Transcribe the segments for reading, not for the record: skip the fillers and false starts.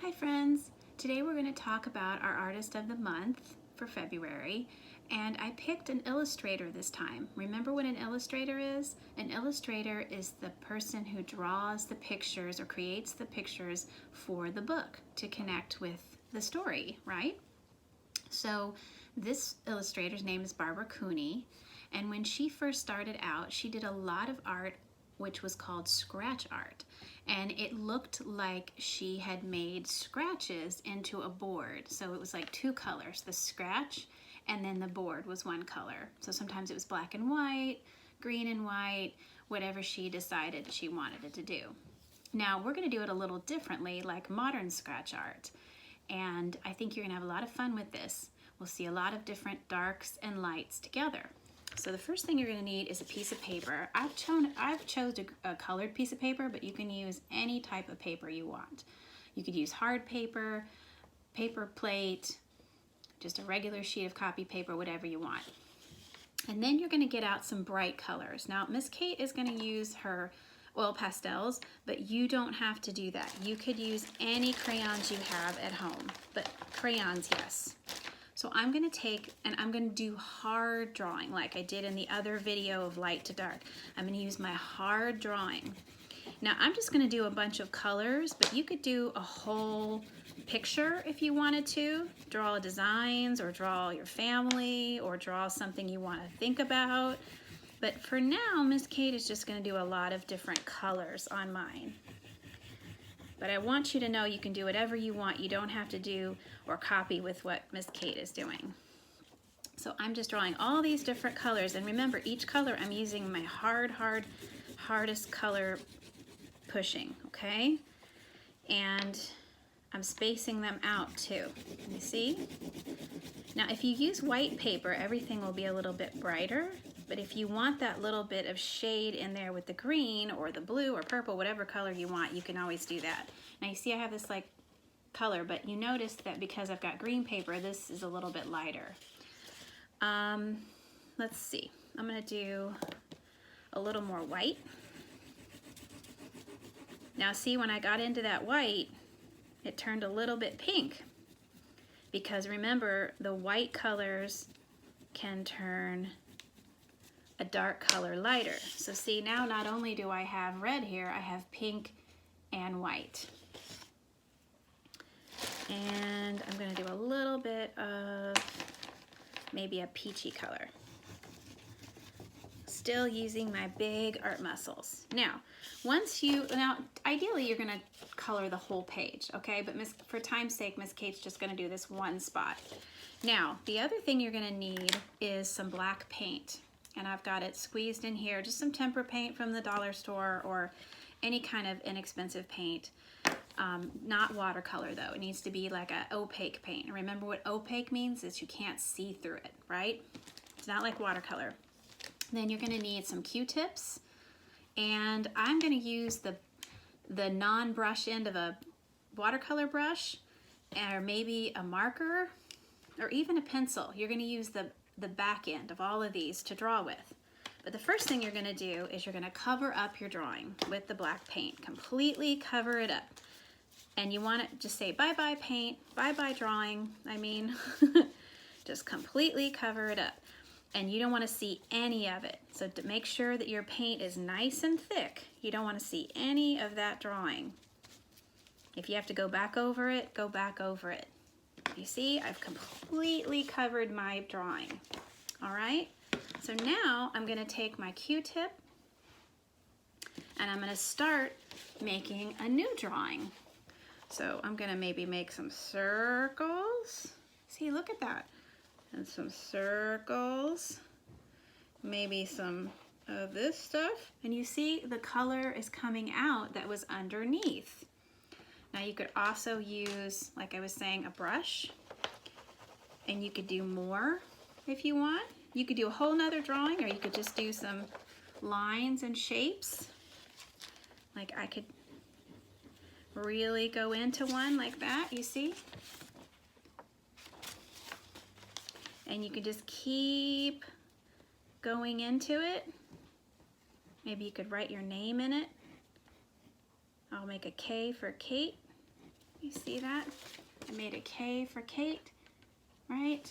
Hi friends! Today we're going to talk about our artist of the month for February, and I picked an illustrator this time. Remember what an illustrator is? An illustrator is the person who draws the pictures or creates the pictures for the book to connect with the story, right? So this illustrator's name is Barbara Cooney, and when she first started out, she did a lot of art which was called scratch art, and it looked like she had made scratches into a board. So it was like two colors, the scratch and then the board was one color. So sometimes it was black and white, green and white, whatever she decided she wanted it to do. Now we're going to do it a little differently, like modern scratch art, and I think you're going to have a lot of fun with this. We'll see a lot of different darks and lights together. So the first thing you're going to need is a piece of paper. I've chosen a colored piece of paper, but you can use any type of paper you want. You could use hard paper, paper plate, just a regular sheet of copy paper, whatever you want. And then you're going to get out some bright colors. Now Miss Kate is going to use her oil pastels, but you don't have to do that. You could use any crayons you have at home, but crayons, yes. So I'm going to take and I'm going to do hard drawing like I did in the other video of light to dark. I'm going to use my hard drawing. Now I'm just going to do a bunch of colors, but you could do a whole picture if you wanted to. Draw designs or draw your family or draw something you want to think about. But for now, Miss Kate is just going to do a lot of different colors on mine. But I want you to know you can do whatever you want. You don't have to do or copy with what Miss Kate is doing. So I'm just drawing all these different colors. And remember, each color I'm using my hardest color pushing, okay? And I'm spacing them out too. You see? Now if you use white paper, everything will be a little bit brighter. But if you want that little bit of shade in there with the green or the blue or purple, whatever color you want, you can always do that. Now you see I have this like color, but you notice that because I've got green paper, this is a little bit lighter. Let's see, I'm gonna do a little more white. Now see, when I got into that white, it turned a little bit pink, because remember, the white colors can turn a dark color lighter. So see, now not only do I have red here, I have pink and white. And I'm going to do a little bit of maybe a peachy color. Still using my big art muscles. Now ideally you're going to color the whole page, okay? But for time's sake, Miss Kate's just going to do this one spot. Now, the other thing you're going to need is some black paint. And I've got it squeezed in here, just some tempera paint from the dollar store or any kind of inexpensive paint. Not watercolor though, it needs to be like an opaque paint. And remember what opaque means is you can't see through it, right? It's not like watercolor. Then you're gonna need some Q-tips, and I'm gonna use the non-brush end of a watercolor brush, or maybe a marker, or even a pencil. You're gonna use the back end of all of these to draw with. But the first thing you're going to do is you're going to cover up your drawing with the black paint. Completely cover it up. And you want to just say bye-bye paint, bye-bye drawing. I mean, just completely cover it up. And you don't want to see any of it. So to make sure that your paint is nice and thick, you don't want to see any of that drawing. If you have to go back over it, go back over it. You see, I've completely covered my drawing. All right, so now I'm going to take my Q-tip and I'm going to start making a new drawing. So I'm going to maybe make some circles. See, look at that. And some circles. Maybe some of this stuff. And you see the color is coming out that was underneath. Now you could also use, like I was saying, a brush, and you could do more if you want. You could do a whole nother drawing, or you could just do some lines and shapes. Like I could really go into one like that, you see? And you could just keep going into it. Maybe you could write your name in it. I'll make a K for Kate. You see that? I made a K for Kate, right?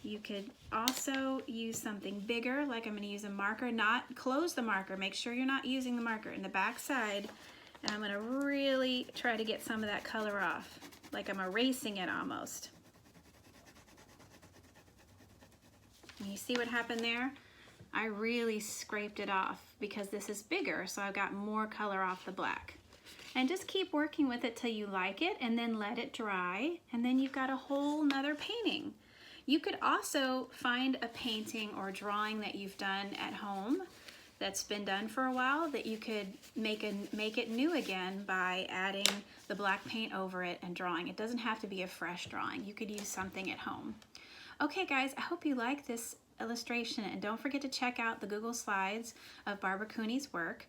You could also use something bigger, like I'm going to use a marker. Not close the marker. Make sure you're not using the marker in the back side. And I'm going to really try to get some of that color off, like I'm erasing it almost. And you see what happened there? I really scraped it off because this is bigger, so I've got more color off the black. And just keep working with it till you like it, and then let it dry, and then you've got a whole nother painting. You could also find a painting or drawing that you've done at home that's been done for a while that you could make it new again by adding the black paint over it and drawing. It doesn't have to be a fresh drawing. You could use something at home. Okay guys, I hope you like this illustration, and don't forget to check out the Google Slides of Barbara Cooney's work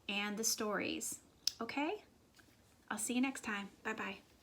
and the stories. Okay? I'll see you next time. Bye-bye.